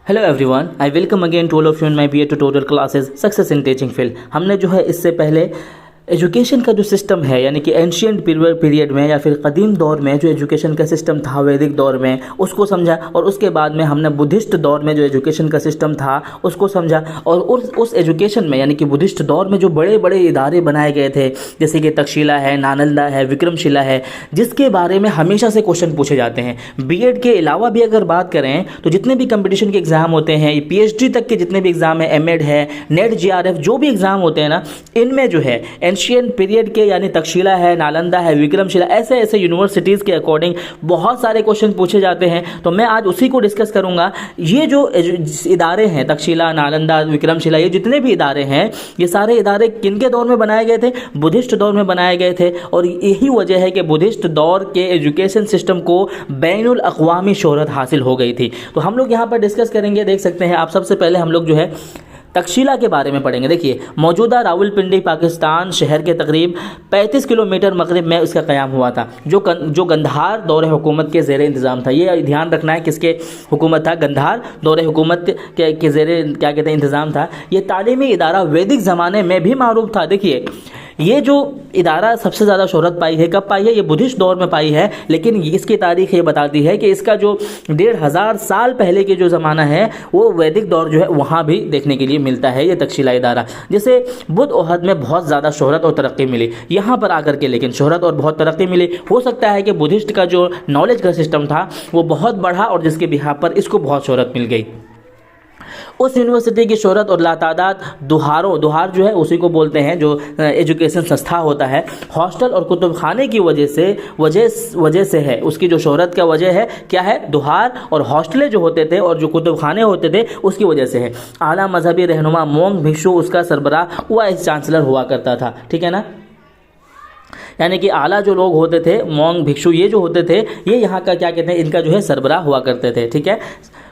Hello everyone, I welcome again to all of you in my BA tutorial classes success in teaching field. हमने जो है इससे पहले education का जो सिस्टम है यानी कि एंशियंट पीरियड में या फिर कदीम दौर में जो एजुकेशन का सिस्टम था वैदिक दौर में उसको समझा, और उसके बाद में हमने बुद्धिस्ट दौर में जो एजुकेशन का सिस्टम था उसको समझा। और उस एजुकेशन में यानी कि बुद्धिस्ट दौर में जो बड़े बड़े इदारे बनाए गए थे जैसे कि तक्षशिला है, नालंदा है, विक्रमशिला है, जिसके बारे में हमेशा से क्वेश्चन पूछे जाते हैं। बीएड के अलावा भी अगर बात करें तो जितने भी कंपटीशन के एग्ज़ाम होते हैं, पीएचडी तक के जितने भी एग्ज़ाम है, एमएड है, नेट, जीआरएफ, जो भी एग्ज़ाम होते हैं ना, इनमें जो है एंशियंट पीरियड के यानी तक्षशिला है, नालंदा है, विक्रमशिला, ऐसे ऐसे यूनिवर्सिटीज़ के अकॉर्डिंग बहुत सारे क्वेश्चन पूछे जाते हैं। तो मैं आज उसी को डिस्कस करूंगा। ये जो इदारे हैं तक्षशिला, नालंदा, विक्रमशिला, ये जितने भी इदारे हैं, ये सारे इदारे किनके दौर में बनाए गए थे? बुद्धिस्ट दौर में बनाए गए थे। और यही वजह है कि बुद्धिस्ट दौर के एजुकेशन सिस्टम को बैनुल अक़वामी शोहरत हासिल हो गई थी। तो हम लोग यहाँ पर डिस्कस करेंगे। देख सकते हैं आप, सबसे पहले हम लोग जो है तक्षशिला के बारे में पढ़ेंगे। देखिए, मौजूदा रावलपिंडी पाकिस्तान शहर के तकरीब 35 किलोमीटर मगरिब में इसका क़याम हुआ था, जो गंधार दौरे हुकूमत के ज़ेरे इंतज़ाम था। ये ध्यान रखना है, किसके हुकूमत था? गंधार दौरे हुकूमत के ज़ेरे क्या कहते हैं इंतज़ाम था। ये तालीमी इदारा वैदिक ज़माने में भी मारूफ था। देखिए, ये जो इदारा सबसे ज़्यादा शोहरत पाई है, कब पाई है? ये बुद्धिस्ट दौर में पाई है, लेकिन इसकी तारीख ये बताती है कि इसका जो 1500 साल पहले के जो ज़माना है वो वैदिक दौर जो है वहाँ भी देखने के लिए मिलता है ये तक्षशिला इदारा। जैसे बुद्ध ओहद में बहुत ज़्यादा शोहरत और तरक्की मिली, यहाँ पर आकर के लेकिन शोहरत और बहुत तरक्की मिली। हो सकता है कि बुद्धिस्ट का जो नॉलेज का सिस्टम था वो बहुत बढ़ा और जिसके बिहार पर इसको बहुत शोहरत मिल गई। उस यूनिवर्सिटी की शोहरत और लातादाद दुहार जो है उसी को बोलते हैं जो एजुकेशन संस्था होता है, हॉस्टल और कुतुब खाने की वजह से है। उसकी जो शोहरत का वजह है क्या है? दुहार और हॉस्टलें जो होते थे और जो कुतुब खाने होते थे उसकी वजह से है। आला मजहबी रहनुमा मोंग भिक्षु उसका सरबराह वाइस चांसलर हुआ करता था। ठीक है ना, यानी कि आला जो लोग होते थे, मोंग भिक्षु, ये जो होते थे, ये यहाँ का क्या कहते हैं, इनका जो है सरबराह हुआ करते थे। ठीक है,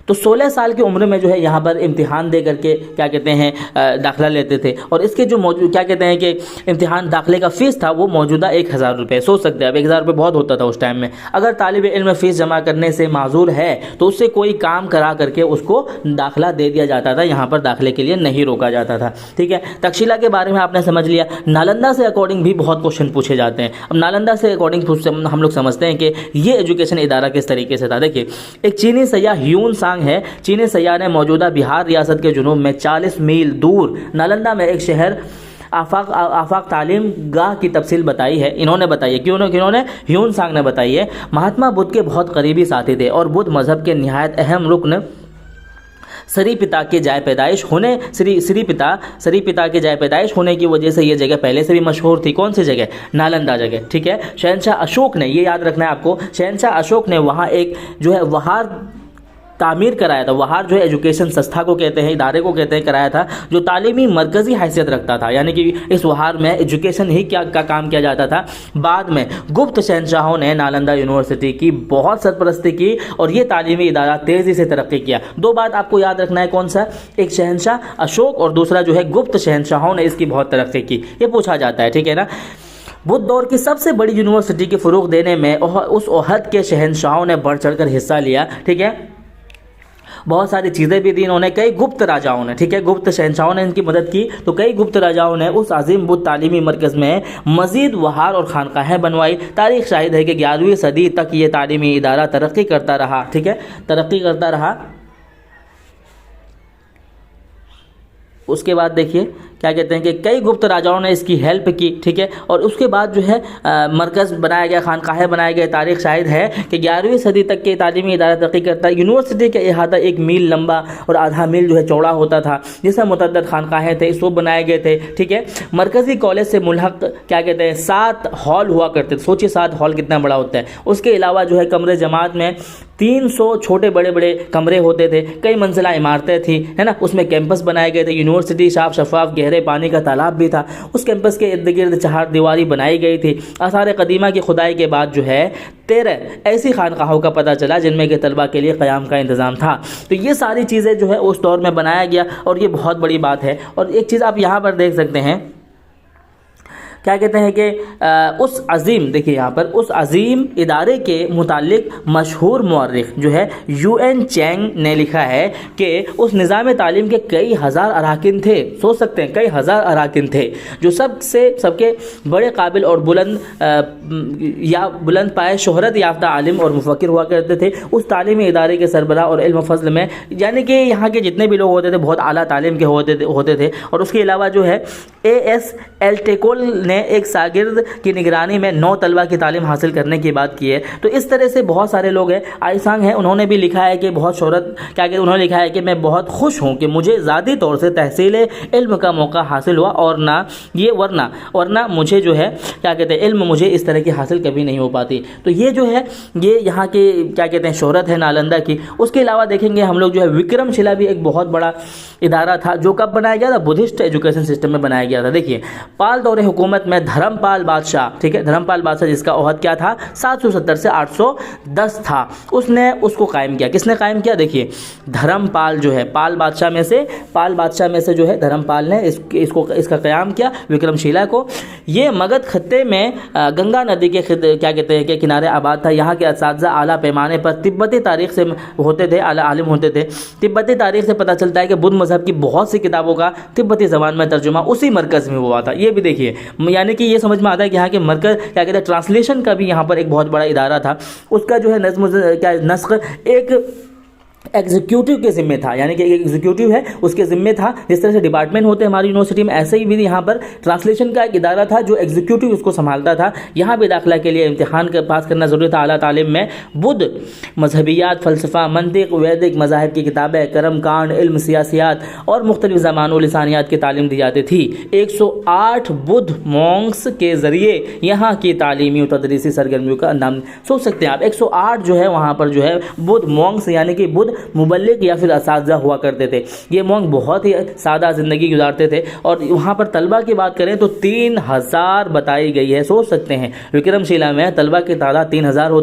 तो 16 साल की उम्र में जो है यहाँ पर इम्तिहान दे करके क्या कहते हैं दाखिला लेते थे। और इसके जो क्या कहते हैं कि इम्तिहान दाखिले का फ़ीस था वो मौजूदा 1000 रुपये। सोच सकते हैं, अब 1000 रुपये बहुत होता था उस टाइम में। अगर तालिब इल्म फ़ीस जमा करने से माजूर है तो उससे कोई काम करा करके उसको दाखिला दे दिया जाता था, यहाँ पर दाखिले के लिए नहीं रोका जाता था। ठीक है, तक्षशिला के बारे में आपने समझ लिया। नालंदा से अकॉर्डिंग भी बहुत क्वेश्चन पूछे जाते हैं। अब नालंदा से अकॉर्डिंग हम लोग समझते हैं कि ये एजुकेशन इदारा किस तरीके से था। देखिए, एक चीनी सयाह ह्यून सांग है। चीनी सयाह ने मौजूदा बिहार रियासत के जुनूब में 40 मील दूर नालंदा में एक शहर आफाक तालीम गाह की तफसील बताई है। इन्होंने बताई है, किन्होंने? ह्यून सांग ने बताई है। महात्मा बुद्ध के बहुत करीबी साथी थे और बुद्ध मजहब के निहायत अहम रुकन सरी पिता के जाय पैदाइश होने की वजह से ये जगह पहले से भी मशहूर थी। कौन सी जगह? नालंदा जगह। ठीक है, शहंशाह अशोक ने, ये याद रखना है आपको, शहंशाह अशोक ने वहाँ एक जो है वहार तामीर कराया था। वहार जो है एजुकेशन संस्था को कहते हैं, इदारे को कहते हैं, कराया था, जो तालीमी मरकज़ी हैसियत रखता था। यानी कि इस वहार में एजुकेशन ही का काम किया जाता था। बाद में गुप्त शहंशाहों ने नालंदा यूनिवर्सिटी की बहुत सरपरस्ती की और ये तालीमी इदारा तेज़ी से तरक्की किया। दो बात आपको याद रखना है, कौन सा? एक शहंशाह अशोक और दूसरा जो है गुप्त शहंशाहों ने इसकी बहुत तरक्की की, ये पूछा जाता है। ठीक है ना, बुद्ध दौर की सबसे बड़ी यूनिवर्सिटी के फ़रोग़ देने में उस ओहद के शहंशाहों ने बढ़ चढ़ कर हिस्सा लिया। ठीक है, बहुत सारी चीज़ें भी दी इन्होंने। कई गुप्त राजाओं ने, ठीक है, गुप्त शहंशाहों ने इनकी मदद की। तो कई गुप्त राजाओं ने उस अजीम बुद्ध तालीमी मरकज़ में मज़ीद वहार और खानकाहें बनवाई। तारीख शाहिद है कि 11वीं सदी तक ये तालीमी इदारा तरक्की करता रहा। ठीक है, तरक्की करता रहा। उसके बाद देखिए क्या कहते हैं कि कई गुप्त राजाओं ने इसकी हेल्प की। ठीक है, और उसके बाद जो है मरकज़ बनाया गया, खानकाहें बनाए गए। तारीख शाहिद है कि 11वीं सदी तक के तालीमी इदारा तरक्की करता है। यूनिवर्सिटी का अहाता 1 मील लंबा और आधा मील जो है चौड़ा होता था, जिसमें मुतअद्दिद खानकाहें थे, सो बनाए गए थे। ठीक है, मरकज़ी कॉलेज से मुल्हक क्या कहते हैं 7 हॉल हुआ करते थे। सोचिए 7 हॉल कितना बड़ा होता है। उसके अलावा जो है कमरे जमात में 300 छोटे बड़े बड़े कमरे होते थे। कई मंजिला इमारतें थी, है ना। उसमें कैंपस बनाए गए थे। यूनिवर्सिटी साफ शफाफ गहरे पानी का तालाब भी था। उस कैंपस के इर्द गिर्द 4 दीवारी बनाई गई थी। आसार कदीमा की खुदाई के बाद जो है 13 ऐसी खानकाहों का पता चला जिनमें कि तलबा के लिए क़याम का इंतज़ाम था। तो ये सारी चीज़ें जो है उस दौर में बनाया गया और ये बहुत बड़ी बात है। और एक चीज़ आप यहाँ पर देख सकते हैं, क्या कहते हैं कि उस अजीम, देखिए यहाँ पर, उस अजीम इदारे के मुतालिक मशहूर मुअर्रिख जो है UN चैंग ने लिखा है कि उस निज़ाम तालीम के कई हज़ार अराकिन थे। सोच सकते हैं, कई हज़ार अराकिन थे जो सबके बड़े काबिल और बुलंद पाए शोहरत याफ्ता आलिम और मुफक्किर हुआ करते थे उस तालीमी इदारे के सरबराह और इल्म फज़ल में, यानी कि यहाँ के जितने भी लोग होते थे बहुत आला तालीम के होते थे। और उसके अलावा जो है AS एल्टेकोल ने एक शागिर्द की निगरानी में 9 तलबा की तालीम हासिल करने की बात की है। तो इस तरह से बहुत सारे लोग हैं। आइसांग हैं, उन्होंने भी लिखा है कि बहुत शोहरत, क्या कहते हैं, उन्होंने लिखा है कि मैं बहुत खुश हूँ कि मुझे ज़ाती तौर से तहसील इल्म का मौका हासिल हुआ और वरना मुझे जो है, क्या कहते हैं, इल्म मुझे इस तरह की हासिल कभी नहीं हो पाती। तो ये जो है, ये यहाँ के, क्या कहते हैं, शोहरत है नालंदा की। उसके अलावा देखेंगे हम लोग जो है विक्रमशिला भी एक बहुत बड़ा इदारा था जो कब बनाया गया था, बुद्धिस्ट एजुकेशन सिस्टम में बनाया गया था। देखिए, पाल दौरे हुकूमत में धर्मपाल बादशाह, ठीक है, धर्मपाल बादशाह जिसका ओहद क्या था 770 से 810 था, उसने उसको कायम किया। किसने कायम किया? देखिए, धर्मपाल जो है, पाल बादशाह में से जो है धर्मपाल ने इसका क़याम किया, विक्रमशिला को। ये मगध खत्ते में गंगा नदी के क्या कहते हैं कि किनारे आबाद था। यहाँ के असातिज़ा आला पैमाने पर तिब्बती तारीख से होते थे, आलिम होते थे। तिब्बती तारीख से पता चलता है कि बुद्ध मज़हब की बहुत सी किताबों का तिब्बती ज़बान में तर्जुमा उसी मरकज़ में हुआ था। ये भी देखिए, यानी कि ये समझ में आता है कि यहाँ के मरकज़, क्या कहते हैं, ट्रांसलेशन का भी यहाँ पर एक बहुत बड़ा इदारा था। उसका जो है नस्ख एक एग्जीक्यूटिव के ज़िम्मे था, यानी कि एक एग्जीक्यूटिव है उसके ज़िम्मे था। जिस तरह से डिपार्टमेंट होते हैं हमारी यूनिवर्सिटी में, ऐसे ही भी यहाँ पर ट्रांसलेशन का एक इदारा था जो एग्जीक्यूटिव उसको संभालता था। यहाँ भी दाखिला के लिए इम्तिहान पास करना ज़रूरी था। आला तालीम में बुद्ध मजहबियात, फ़लसफ़ा, मंतिक़, वैदिक मज़ाहिब की किताबें, कर्म कांड, इल्म, सियासियात और मुख्तलिफ़ ज़बान और लिसानियात की तालीम दी जाती थी। 108 बुद्ध मॉन्क्स के ज़रिए यहाँ की तालीमी और तदरीसी सरगर्मियों का अंजाम, सोच सकते हैं आप, 108 जो है वहाँ पर जो है बुद्ध मॉन्क्स, यानी कि बुद्ध मुबल्लिग या फिर असातिज़ा हुआ करते थे। ये मॉन्क बहुत ही सादा ज़िंदगी गुजारते थे। और वहाँ पर तलबा की बात करें तो 3000 बताई गई है। सोच सकते हैं, विक्रमशिला में तलबा की तादाद 3000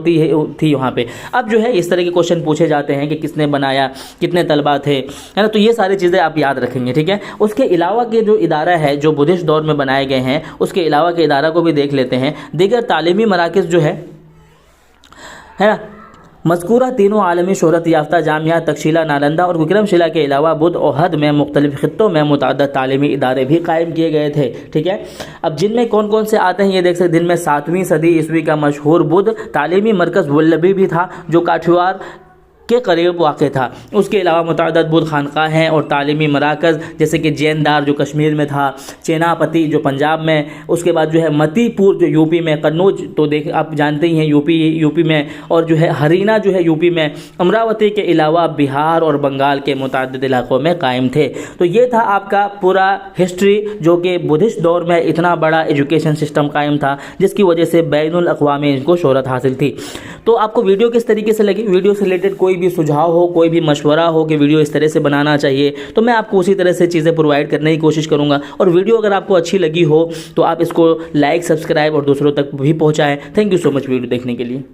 थी वहाँ पे। अब जो है इस तरह के क्वेश्चन पूछे जाते हैं कि किसने बनाया, कितने तलबा थे, है ना। तो ये सारी चीज़ें आप याद रखेंगे, ठीक है। उसके अलावा के जो इदारा है जो बुद्धिस्ट दौर में बनाए गए हैं, उसके अलावा के इदारा को भी देख लेते हैं। दीगर तालीमी मराकिज़ जो है ना, मज़कूरा तीनों आलमी शोहरत याफ्ता जामिया तक्षशिला, नालंदा और विक्रमशिला के अलावा बुद्ध ओहद में मुख्तलिफ़ ख़ित्तों में मुतअद्दिद तालीमी इदारे भी कायम किए गए थे, ठीक है। अब जिनमें कौन कौन से आते हैं ये देख सकते हैं। जिनमें 7वीं सदी ईस्वी का मशहूर बुद्ध तालीमी मरकज़ वल्लभी भी था जो काठियावाड़ के करीब वाक़ था। उसके अलावा मुतअद्दिद बुद्ध खानक़ाह हैं और तालीमी मराकज़ जैसे कि जैनदार जो कश्मीर में था, चेनापति जो पंजाब में, उसके बाद जो है मतीपुर जो यूपी में, कन्नौज तो देख आप जानते ही हैं यूपी में, और जो है हरियाणा जो है यूपी में, अमरावती के अलावा बिहार और बंगाल के मुतअद्दिद इलाक़ों में कायम थे। तो ये था आपका पूरा हिस्ट्री जो कि बुद्धिस्ट दौर में इतना बड़ा एजुकेशन सिस्टम कायम था जिसकी वजह से बैनुल अक़वामी इनको शोहरत हासिल थी। तो आपको वीडियो किस तरीके से लगी? वीडियो से रिलेटेड कोई भी सुझाव हो, कोई भी मशवरा हो कि वीडियो इस तरह से बनाना चाहिए, तो मैं आपको उसी तरह से चीज़ें प्रोवाइड करने की कोशिश करूंगा। और वीडियो अगर आपको अच्छी लगी हो तो आप इसको लाइक, सब्सक्राइब और दूसरों तक भी पहुंचाएं। Thank you so much video देखने के लिए।